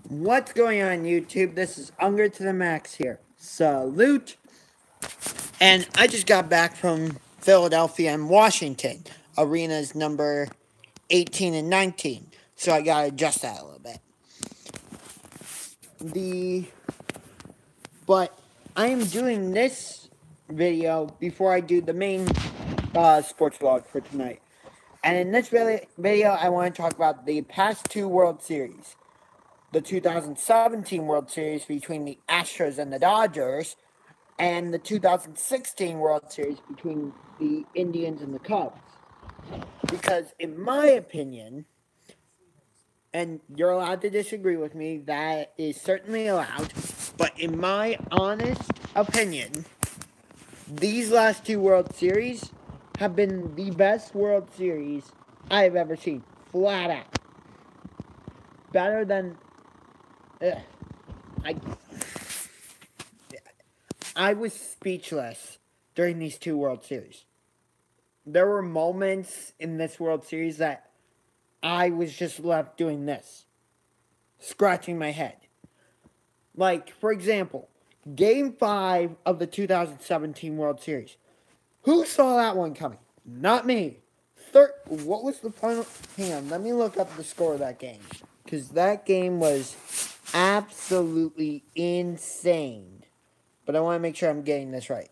What's going on, YouTube? This is UngarToTheMax here. Salute! And I just got back from Philadelphia and Washington. Arenas number 18 and 19. So I gotta adjust that a little bit. But I am doing this video before I do the main sports vlog for tonight. And in this video, I want to talk about the past two World Series. The 2017 World Series between the Astros and the Dodgers, and the 2016 World Series between the Indians and the Cubs. Because in my opinion, and you're allowed to disagree with me, that is certainly allowed, but in my honest opinion, these last two World Series have been the best World Series I have ever seen. Flat out. Better than... I was speechless during these two World Series. There were moments in this World Series that I was just left doing this. Scratching my head. Like, for example, Game 5 of the 2017 World Series. Who saw that one coming? Not me. What was the final... Hang on, let me look up the score of that game. Because that game was absolutely insane. But I want to make sure I'm getting this right.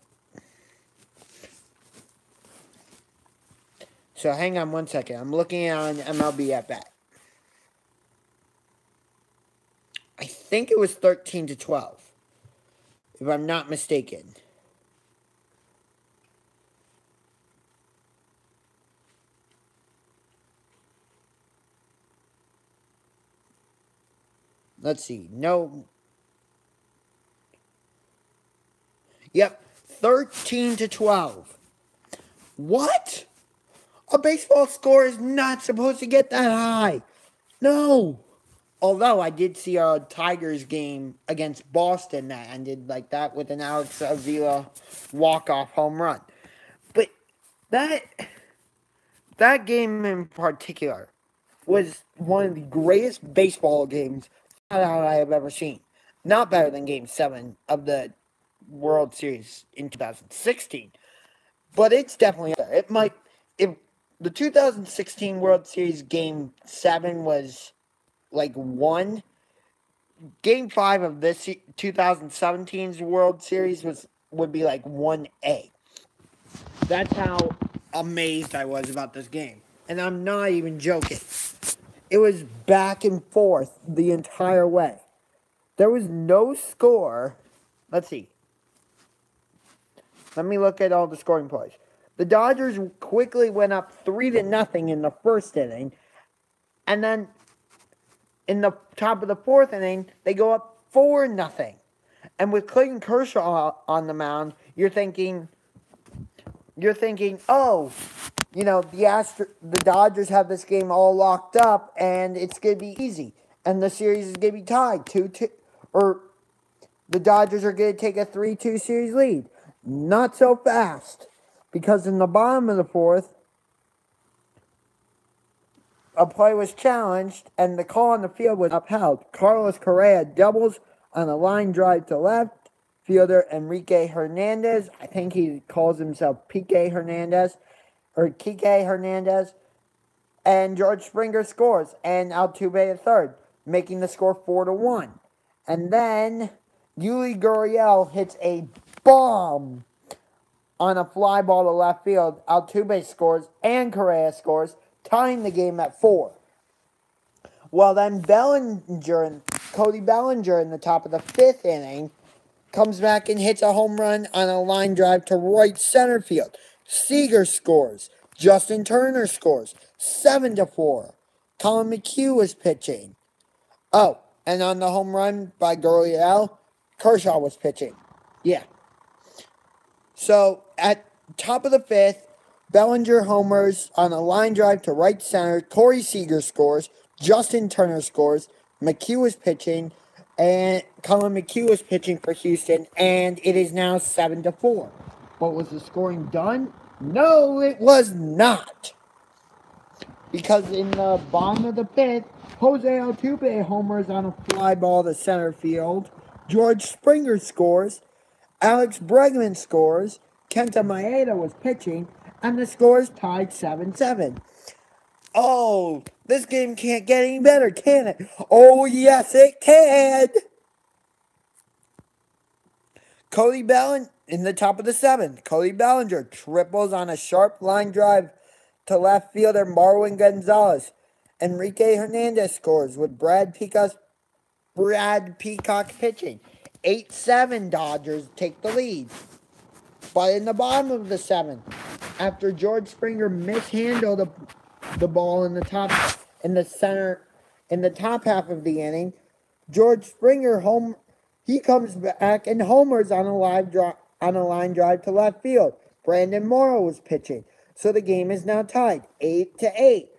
So hang on one second. I'm looking on MLB at bat. I think it was 13-12. If I'm not mistaken. Let's see. No. Yep. 13-12. What? A baseball score is not supposed to get that high. No. Although I did see a Tigers game against Boston that ended like that with an Alex Avila walk-off home run. But that game in particular was one of the greatest baseball games I have ever seen. Not better than Game 7 of the World Series in 2016. But it's definitely there. It might... If the 2016 World Series Game 7 was like 1, Game 5 of this 2017's World Series would be like 1A. That's how amazed I was about this game. And I'm not even joking. It was back and forth the entire way. There was no score. Let's see. Let me look at all the scoring plays. The Dodgers quickly went up 3-0 in the first inning. And then in the top of the fourth inning, they go up 4-0. And with Clayton Kershaw on the mound, you're thinking, oh, you know, the Dodgers have this game all locked up, and it's going to be easy. And the series is going to be tied 2-2. Or the Dodgers are going to take a 3-2 series lead. Not so fast. Because in the bottom of the fourth, a play was challenged, and the call on the field was upheld. Carlos Correa doubles on a line drive to left. Fielder Enrique Hernandez, I think he calls himself Kike Hernandez, and George Springer scores, and Altuve a third, making the score 4-1. And then Yuli Gurriel hits a bomb on a fly ball to left field. Altuve scores and Correa scores, tying the game at 4. Well, then Cody Bellinger in the top of the 5th inning comes back and hits a home run on a line drive to right center field. Seager scores. Justin Turner scores. 7-4. Colin McHugh was pitching. Oh, and on the home run by Gurriel, Kershaw was pitching. Yeah. So, at top of the 5th, Bellinger homers on a line drive to right center. Corey Seager scores. Justin Turner scores. McHugh is pitching. And Colin McHugh is pitching for Houston. And it is now 7-4. But was the scoring done? No, it was not. Because in the bottom of the 5th, Jose Altuve homers on a fly ball to center field. George Springer scores. Alex Bregman scores. Kenta Maeda was pitching. And the score is tied 7-7. Oh, this game can't get any better, can it? Oh, yes, it can. Cody Bellinger in the top of the seventh. Cody Bellinger triples on a sharp line drive to left fielder Marwin Gonzalez. Enrique Hernandez scores with Brad Peacock pitching. 8-7 Dodgers take the lead. But in the bottom of the seventh, after George Springer mishandled the ball in the top half of the inning, George Springer he comes back and homers on a line drive to left field. Brandon Morrow was pitching, so the game is now tied 8-8.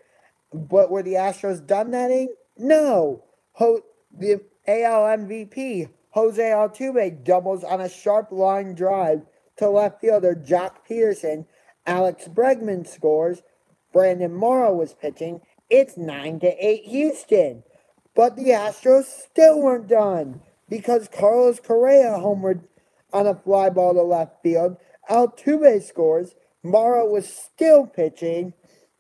But were the Astros done that inning? No. The AL MVP Jose Altuve doubles on a sharp line drive to left fielder Jock Peterson. Alex Bregman scores. Brandon Morrow was pitching. It's 9-8 Houston. But the Astros still weren't done because Carlos Correa homered on a fly ball to left field. Altuve scores. Morrow was still pitching.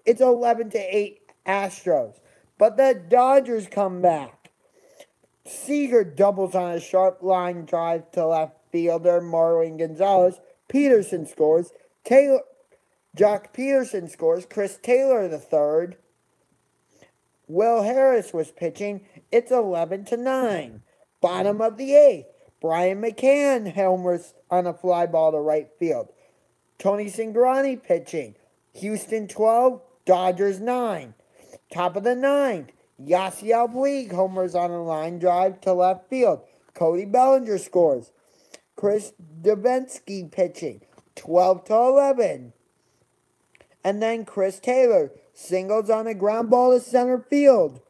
It's 11-8 Astros. But the Dodgers come back. Seager doubles on a sharp line drive to left fielder Marwin Gonzalez. Peterson scores. Jock Peterson scores. Chris Taylor the third. Will Harris was pitching. It's 11-9. Bottom of the eighth. Brian McCann homers on a fly ball to right field. Tony Cingrani pitching. Houston 12, Dodgers 9. Top of the ninth. Yasiel Puig homers on a line drive to left field. Cody Bellinger scores. Chris Davinsky pitching. 12-11. And then Chris Taylor singles on a ground ball to center field.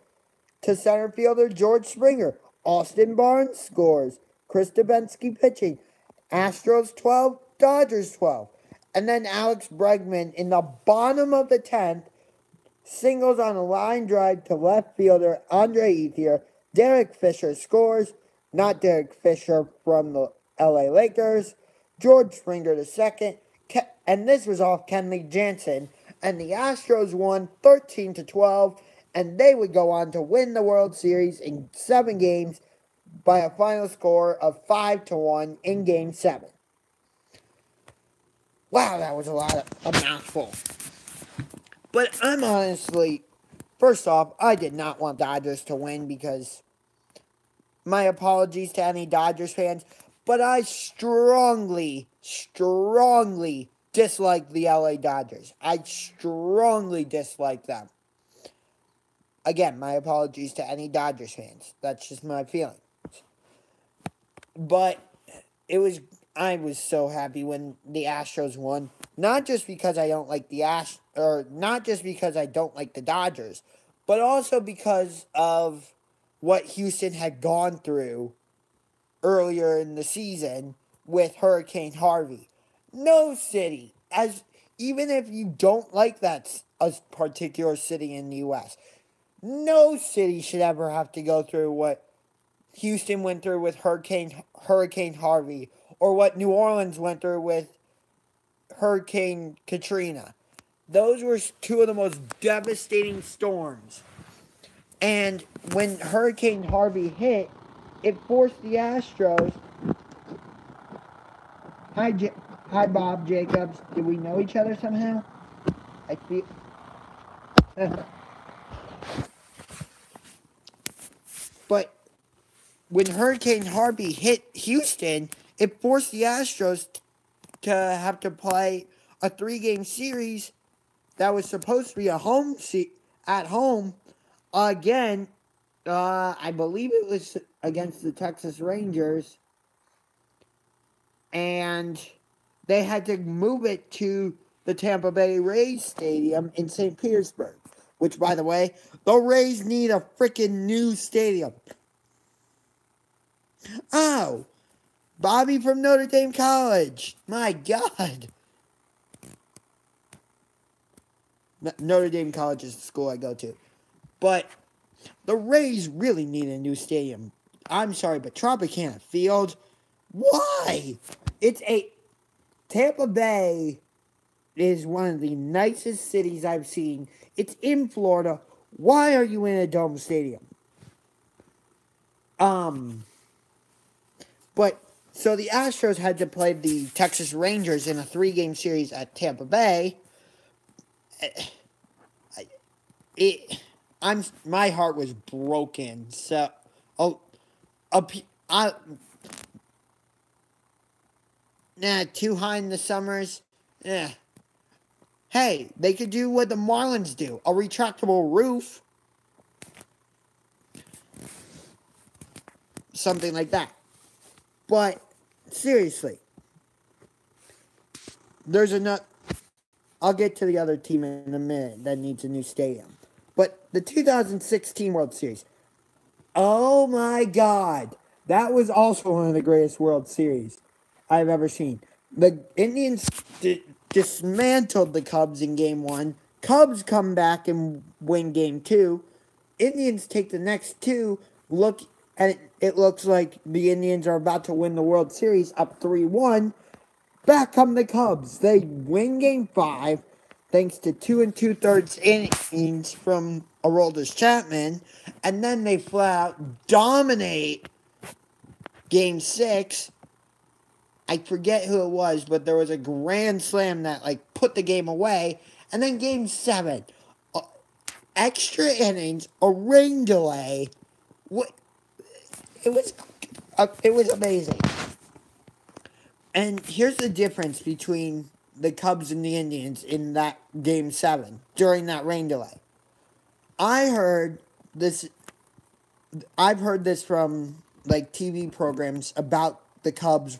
To center fielder George Springer. Austin Barnes scores. Chris Davinsky pitching. Astros 12, Dodgers 12. And then Alex Bregman in the bottom of the 10th singles on a line drive to left fielder Andre Ethier. Derek Fisher scores. Not Derek Fisher from the LA Lakers. George Springer the second. And this was off Kenley Jansen. And the Astros won 13-12. And they would go on to win the World Series in 7 games by a final score of 5-1 in Game 7. Wow, that was a mouthful. But I'm honestly, first off, I did not want Dodgers to win because my apologies to any Dodgers fans, but I strongly dislike the LA Dodgers. I strongly dislike them. Again, my apologies to any Dodgers fans. That's just my feeling. But I was so happy when the Astros won. Not just because I don't like not just because I don't like the Dodgers, but also because of what Houston had gone through earlier in the season with Hurricane Harvey. No city, even if you don't like that a particular city in the U.S., no city should ever have to go through what Houston went through with Hurricane Harvey, or what New Orleans went through with Hurricane Katrina. Those were two of the most devastating storms. And when Hurricane Harvey hit, it forced the Astros. Hi, Bob Jacobs. Do we know each other somehow? I feel. But when Hurricane Harvey hit Houston, it forced the Astros to have to play a 3-game series that was supposed to be at home again. I believe it was against the Texas Rangers, and they had to move it to the Tampa Bay Rays Stadium in St. Petersburg, which, by the way, the Rays need a freaking new stadium. Oh, Bobby from Notre Dame College. My God. Notre Dame College is the school I go to. But The Rays really need a new stadium. I'm sorry, but Tropicana Field, why? Tampa Bay is one of the nicest cities I've seen. It's in Florida. Why are you in a dome stadium? But so the Astros had to play the Texas Rangers in a 3-game series at Tampa Bay. My heart was broken. So, too high in the summers. Hey, they could do what the Marlins do, a retractable roof. Something like that. But, seriously, I'll get to the other team in a minute that needs a new stadium. But the 2016 World Series, oh my God, that was also one of the greatest World Series I've ever seen. The Indians dismantled the Cubs in Game 1. Cubs come back and win Game 2. Indians take the next two. It looks like the Indians are about to win the World Series up 3-1. Back come the Cubs. They win Game 5 thanks to 2 2/3 innings from Aroldis Chapman. And then they flat out dominate Game 6. I forget who it was, but there was a grand slam that put the game away. And then Game 7, extra innings, a rain delay. It was amazing. And here's the difference between the Cubs and the Indians in that Game 7 during that rain delay. I've heard this from TV programs about the Cubs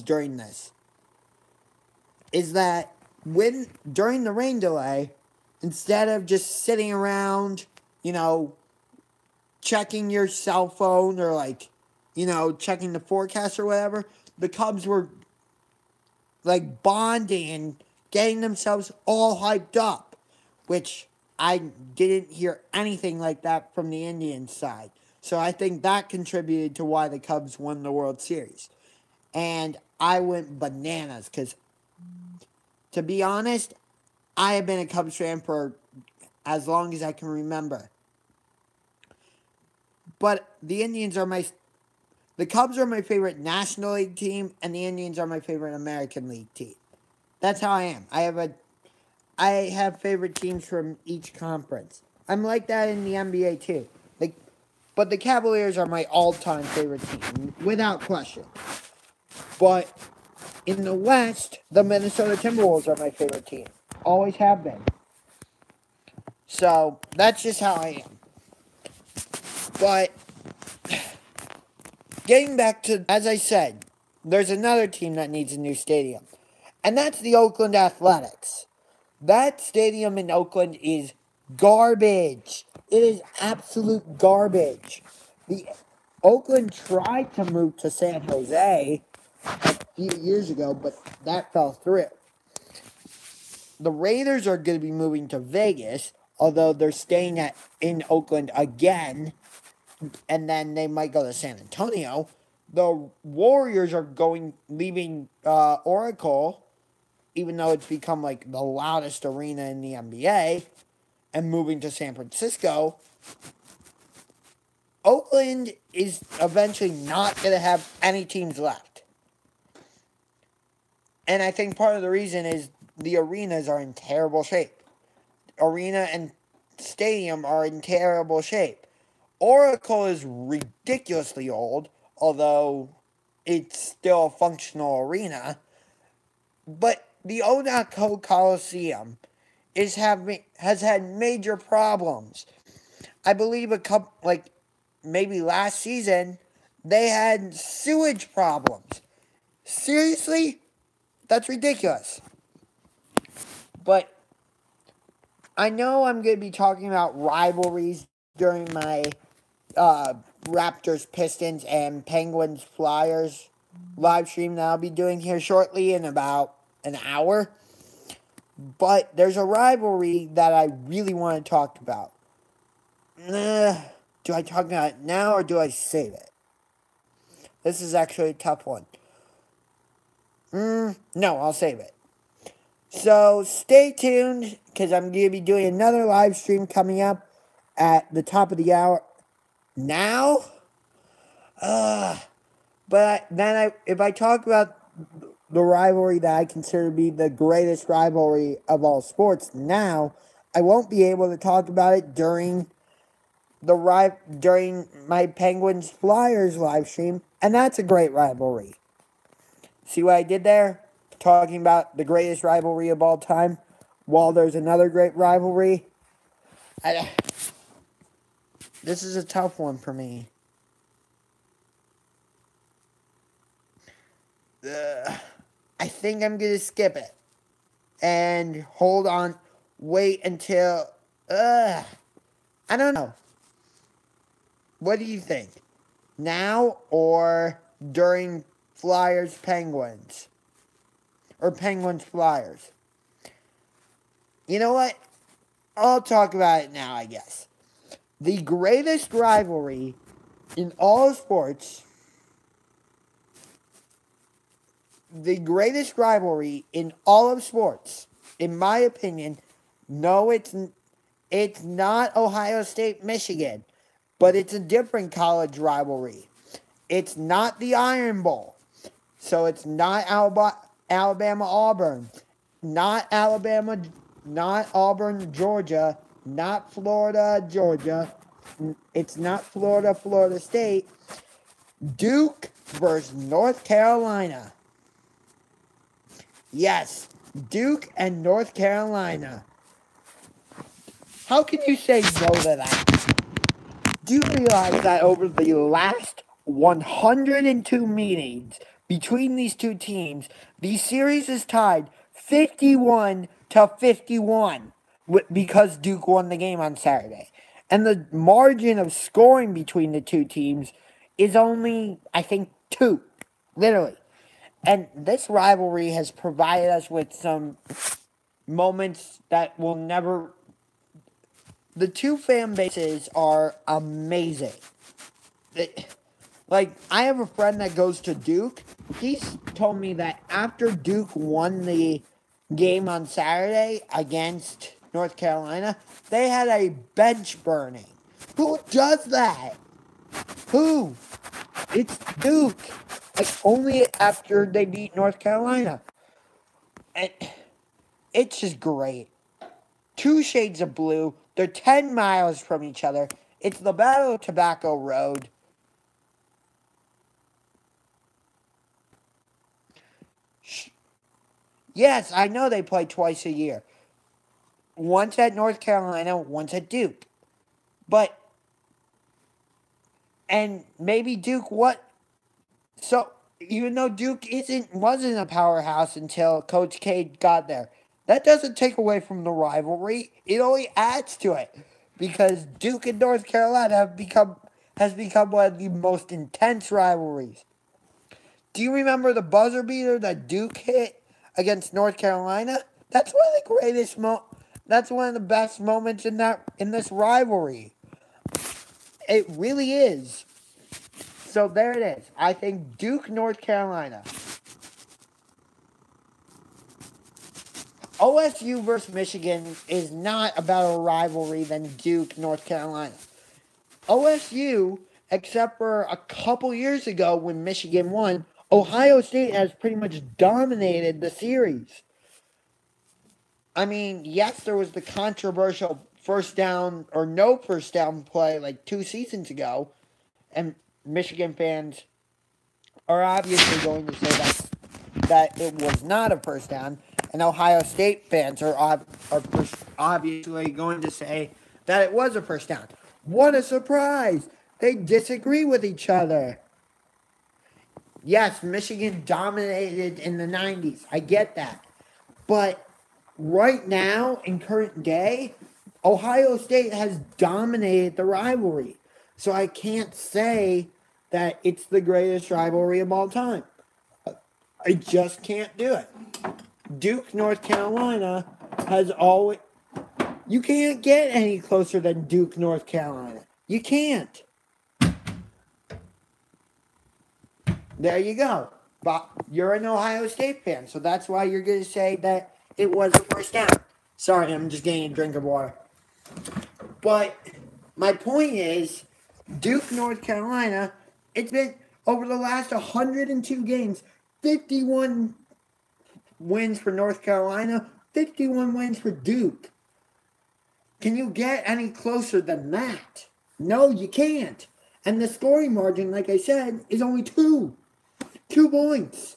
during this. Is that during the rain delay, instead of just sitting around, checking your cell phone or checking the forecast or whatever, the Cubs were bonding and getting themselves all hyped up, which I didn't hear anything like that from the Indians side. So I think that contributed to why the Cubs won the World Series. And I went bananas because, to be honest, I have been a Cubs fan for as long as I can remember. But the Cubs are my favorite National League team, and the Indians are my favorite American League team. That's how I am. I have favorite teams from each conference. I'm like that in the NBA too. But the Cavaliers are my all-time favorite team, without question. But in the West, the Minnesota Timberwolves are my favorite team. Always have been. So, that's just how I am. But, getting back to, as I said, there's another team that needs a new stadium. And that's the Oakland Athletics. That stadium in Oakland is garbage. It is absolute garbage. Oakland tried to move to San Jose a few years ago, but that fell through. The Raiders are going to be moving to Vegas, although they're staying in Oakland again, and then they might go to San Antonio. The Warriors are leaving Oracle, even though it's become the loudest arena in the NBA, and moving to San Francisco. Oakland is eventually not going to have any teams left. And I think part of the reason is the arenas are in terrible shape. Arena and stadium are in terrible shape. Oracle is ridiculously old, although it's still a functional arena. But the Onaco Coliseum has had major problems. I believe maybe last season, they had sewage problems. Seriously? That's ridiculous. But I know I'm going to be talking about rivalries during my Raptors, Pistons, and Penguins, Flyers live stream that I'll be doing here shortly in about an hour. But there's a rivalry that I really want to talk about. Do I talk about it now or do I save it? This is actually a tough one. No, I'll save it. So stay tuned because I'm going to be doing another live stream coming up at the top of the hour. Now? But then if I talk about the rivalry that I consider to be the greatest rivalry of all sports now, I won't be able to talk about it during my Penguins Flyers live stream, and that's a great rivalry. See what I did there? Talking about the greatest rivalry of all time, while there's another great rivalry. This is a tough one for me. I think I'm going to skip it. And hold on. Wait until... I don't know. What do you think? Now or during Flyers Penguins? Or Penguins Flyers? You know what? I'll talk about it now, I guess. The greatest rivalry in all sports... The greatest rivalry in all of sports, in my opinion, no, it's not Ohio State, Michigan, but it's a different college rivalry. It's not the Iron Bowl, so it's not Alabama, Auburn, not Auburn, Georgia, not Florida, Georgia. It's not Florida, Florida State. Duke versus North Carolina. Yes, Duke and North Carolina. How can you say no to that? Do you realize that over the last 102 meetings between these two teams, the series is tied 51-51 because Duke won the game on Saturday. And the margin of scoring between the two teams is only, I think, 2. Literally. And this rivalry has provided us with some moments that will never... The two fan bases are amazing. Like, I have a friend that goes to Duke. He's told me that after Duke won the game on Saturday against North Carolina, they had a bench burning. Who does that? Who? It's Duke. Like, only after they beat North Carolina. And it's just great. 2 shades of blue. They're 10 miles from each other. It's the Battle of Tobacco Road. Yes, I know they play twice a year. Once at North Carolina, once at Duke. But, and maybe Duke, so, even though Duke wasn't a powerhouse until Coach K got there, that doesn't take away from the rivalry. It only adds to it. Because Duke and North Carolina has become one of the most intense rivalries. Do you remember the buzzer beater that Duke hit against North Carolina? That's one of the greatest that's one of the best moments in this rivalry. It really is. So there it is. I think Duke, North Carolina. OSU versus Michigan is not about a rivalry than Duke, North Carolina. OSU, except for a couple years ago when Michigan won, Ohio State has pretty much dominated the series. I mean, yes, there was the controversial first down or no first down play like 2 seasons ago, and Michigan fans are obviously going to say that it was not a first down, and Ohio State fans are obviously going to say that it was a first down. What a surprise! They disagree with each other. Yes, Michigan dominated in the 90s. I get that. But right now, in current day, Ohio State has dominated the rivalry. So I can't say that it's the greatest rivalry of all time. I just can't do it. Duke, North Carolina has always... You can't get any closer than Duke, North Carolina. You can't. There you go. But you're an Ohio State fan, so that's why you're going to say that it was the first down. Sorry, I'm just getting a drink of water. But my point is, Duke, North Carolina, it's been over the last 102 games, 51 wins for North Carolina, 51 wins for Duke. Can you get any closer than that? No, you can't. And the scoring margin, like I said, is only 2. 2 points.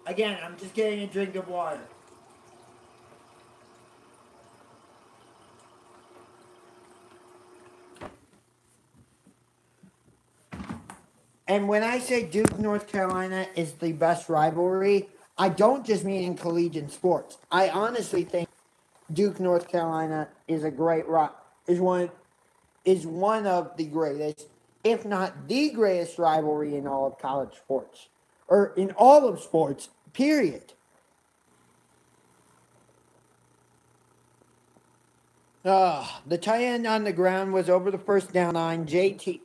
Again, I'm just getting a drink of water. And when I say Duke, North Carolina is the best rivalry, I don't just mean in collegiate sports. I honestly think Duke, North Carolina is a great is one of the greatest, if not the greatest rivalry in all of college sports. Or in all of sports, period. The tight end on the ground was over the first down line. JT.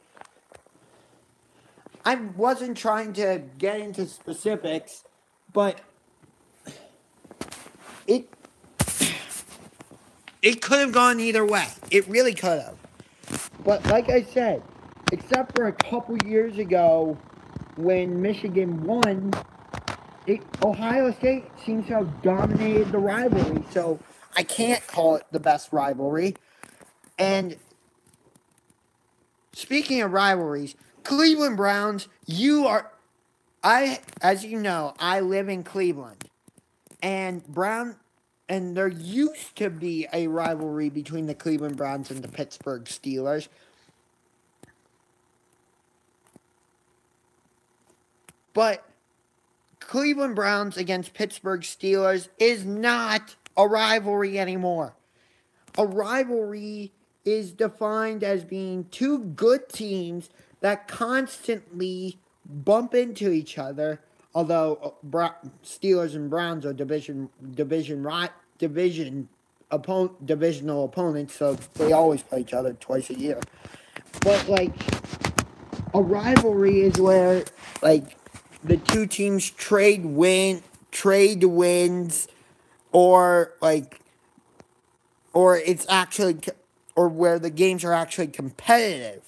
I wasn't trying to get into specifics, but it could have gone either way. It really could have. But like I said, except for a couple years ago when Michigan won, Ohio State seems to have dominated the rivalry. So I can't call it the best rivalry. And speaking of rivalries, Cleveland Browns, as you know, I live in Cleveland. And there used to be a rivalry between the Cleveland Browns and the Pittsburgh Steelers. But Cleveland Browns against Pittsburgh Steelers is not a rivalry anymore. A rivalry is defined as being 2 good teams that constantly bump into each other. Although Steelers and Browns are divisional opponents, so they always play each other twice a year. But like, a rivalry is where like the 2 teams trade wins, or it's actually, or where the games are actually competitive.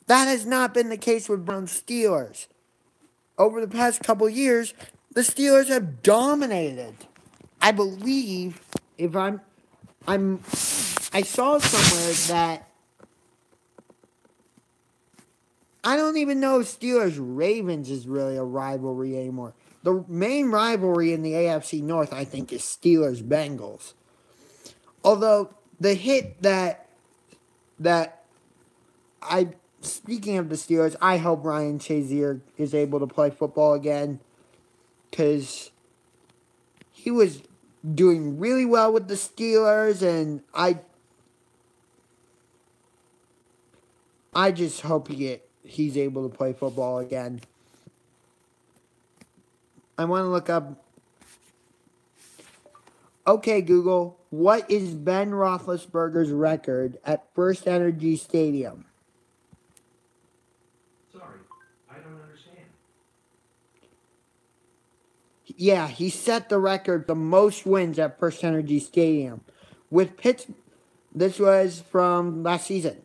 That has not been the case with Browns Steelers. Over the past couple years, the Steelers have dominated. I believe, I saw somewhere that I don't even know if Steelers-Ravens is really a rivalry anymore. The main rivalry in the AFC North, I think, is Steelers-Bengals. Although the hit speaking of the Steelers, I hope Ryan Shazier is able to play football again, because he was doing really well with the Steelers, and I just hope he's able to play football again. I want to look up. Okay, Google, what is Ben Roethlisberger's record at First Energy Stadium? Sorry, I don't understand. Yeah, he set the record, the most wins at First Energy Stadium. This was from last season.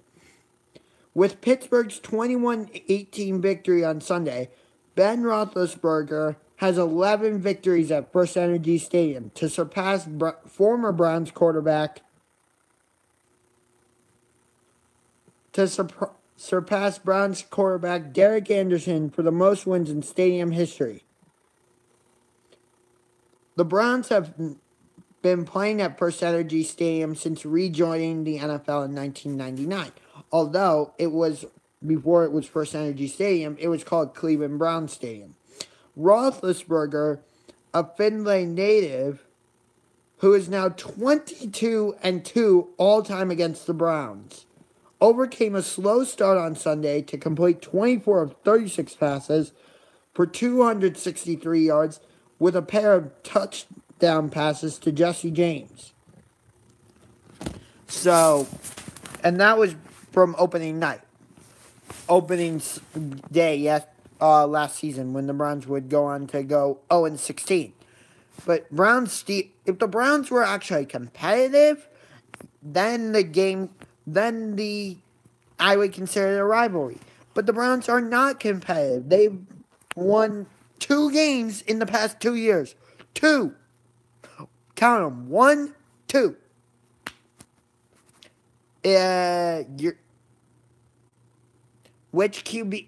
With Pittsburgh's 21-18 victory on Sunday, Ben Roethlisberger has 11 victories at First Energy Stadium to surpass former Browns quarterback surpass Browns quarterback Derek Anderson for the most wins in stadium history. The Browns have been playing at First Energy Stadium since rejoining the NFL in 1999. Although before it was First Energy Stadium, it was called Cleveland Browns Stadium. Roethlisberger, a Findlay native, who is now 22-2 all-time against the Browns, overcame a slow start on Sunday to complete 24 of 36 passes for 263 yards with a pair of touchdown passes to Jesse James. So, and that was from opening night. Opening day, yes, last season when the Browns would go on to go 0-16. But if the Browns were actually competitive, then I would consider it a rivalry. But the Browns are not competitive. They've won 2 games in the past 2 years. 2. Count them. 1, 2. Which QB?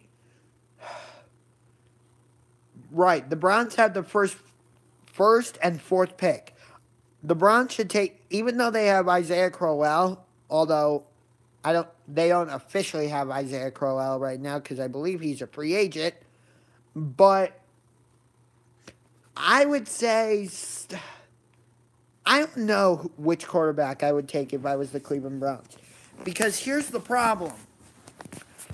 Right. The Browns have the first and 4th pick. The Browns should take, even though they have Isaiah Crowell, although they don't officially have Isaiah Crowell right now because I believe he's a free agent. But I would say, I don't know which quarterback I would take if I was the Cleveland Browns. Because here's the problem.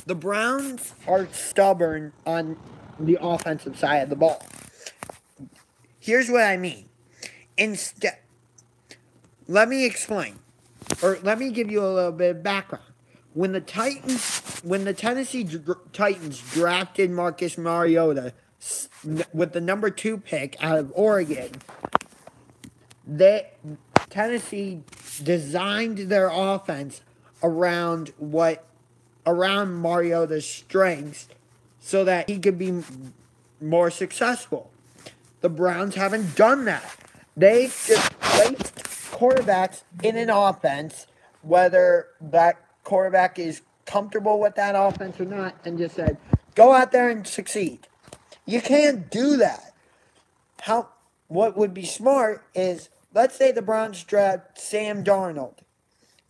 The Browns are stubborn on the offensive side of the ball. Here's what I mean. Let me explain. Or let me give you a little bit of background. When the Tennessee Titans drafted Marcus Mariota with the number 2 pick out of Oregon, Tennessee designed their offense around Mariota's strengths so that he could be more successful. The Browns haven't done that. They just placed quarterbacks in an offense, whether that quarterback is comfortable with that offense or not, and just said, go out there and succeed. You can't do that. What would be smart is, let's say the Browns draft Sam Darnold.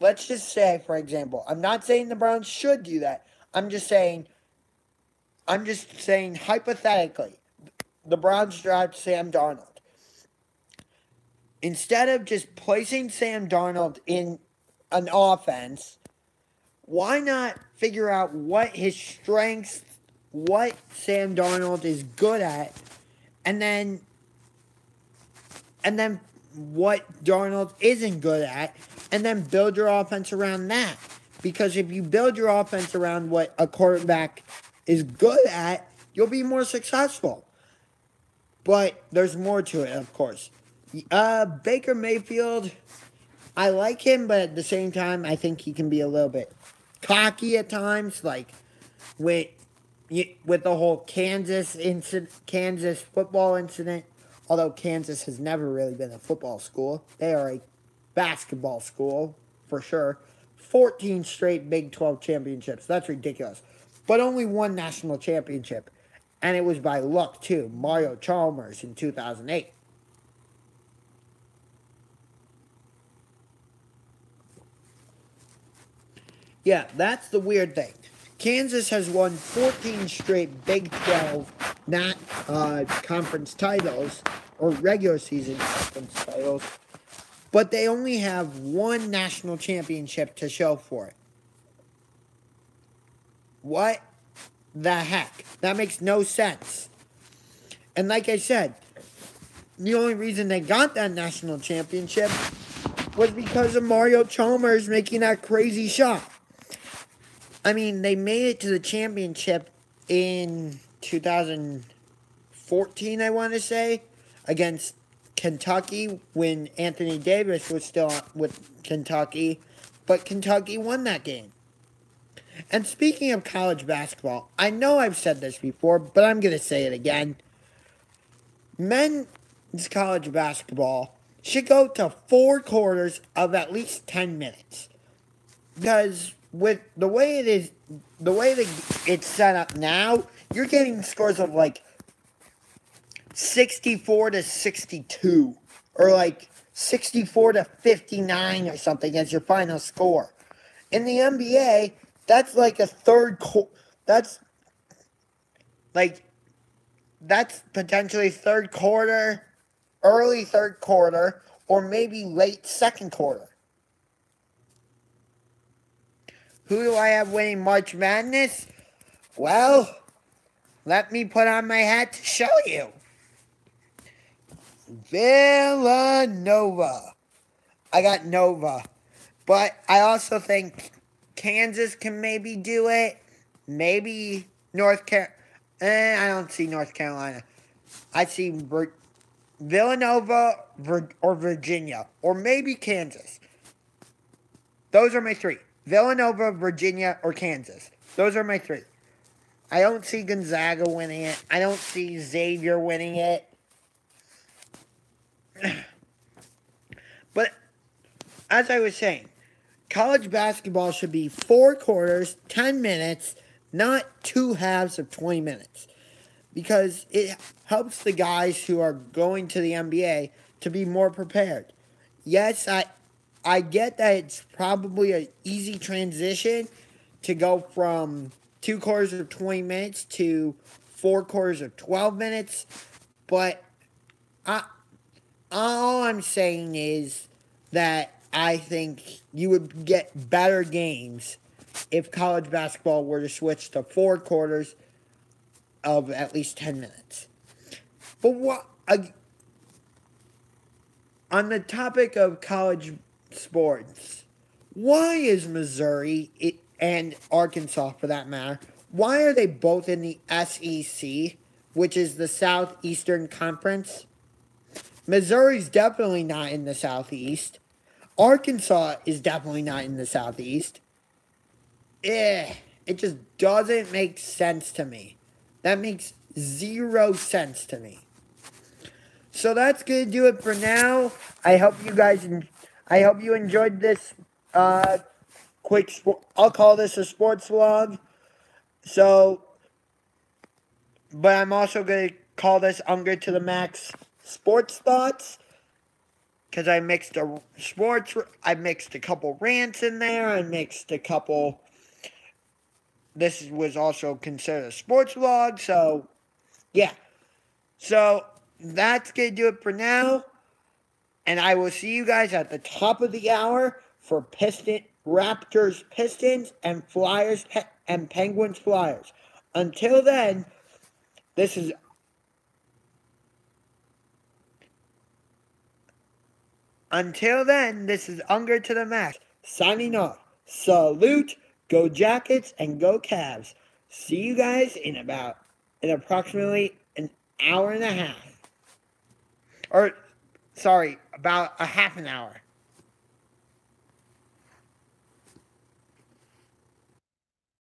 Let's just say, for example, I'm not saying the Browns should do that. I'm just saying hypothetically, the Browns draft Sam Darnold. Instead of just placing Sam Darnold in an offense, why not figure out what his strengths, what Sam Darnold is good at, and then what Darnold isn't good at, and then build your offense around that. Because if you build your offense around what a quarterback is good at, you'll be more successful. But there's more to it, of course. Baker Mayfield, I like him, but at the same time, I think he can be a little bit cocky at times, like with the whole Kansas football incident. Although Kansas has never really been a football school, they are a basketball school for sure. 14 straight Big 12 championships. That's ridiculous. But only 1 national championship. And it was by luck, too. Mario Chalmers in 2008. Yeah, that's the weird thing. Kansas has won 14 straight Big 12 conference titles, or regular season conference titles, but they only have 1 national championship to show for it. What the heck? That makes no sense. And like I said, the only reason they got that national championship was because of Mario Chalmers making that crazy shot. I mean, they made it to the championship in 2014, I want to say, against Kentucky when Anthony Davis was still with Kentucky, but Kentucky won that game. And speaking of college basketball, I know I've said this before, but I'm going to say it again. Men's college basketball should go to 4 quarters of at least 10 minutes. Because with the way it's set up now, you're getting scores of like 64-62 or like 64-59 or something as your final score. In the NBA, that's like that's potentially third quarter, early third quarter, or maybe late second quarter. Who do I have winning March Madness? Well, Let me put on my hat to show you. Villanova. I got Nova. But I also think Kansas can maybe do it. Maybe North Carolina. I don't see North Carolina. I see Villanova or Virginia. Or maybe Kansas. Those are my three. Villanova, Virginia, or Kansas. Those are my three. I don't see Gonzaga winning it. I don't see Xavier winning it. But as I was saying, college basketball should be 4 quarters, 10 minutes, not 2 halves of 20 minutes. Because it helps the guys who are going to the NBA to be more prepared. Yes, I get that it's probably an easy transition to go from 2 quarters of 20 minutes to 4 quarters of 12 minutes. But all I'm saying is that I think you would get better games if college basketball were to switch to 4 quarters of at least 10 minutes. But on the topic of college sports, why is Missouri and Arkansas, for that matter, why are they both in the SEC, which is the Southeastern Conference? Missouri's definitely not in the Southeast. Arkansas is definitely not in the Southeast. It just doesn't make sense to me. That makes 0 sense to me. So that's going to do it for now. I hope you enjoyed this quick, I'll call this a sports vlog. So, but I'm also going to call this UngarToTheMax Sports Thoughts. Because I mixed a couple rants in there. I mixed a couple. This was also considered a sports vlog. So, yeah. So, that's going to do it for now. And I will see you guys at the top of the hour for Raptors Pistons and Flyers and Penguins Flyers. Until then, this is UngarToTheMax signing off. Salute, go Jackets, and go Cavs. See you guys in approximately an hour and a half. Or, sorry, about a half an hour.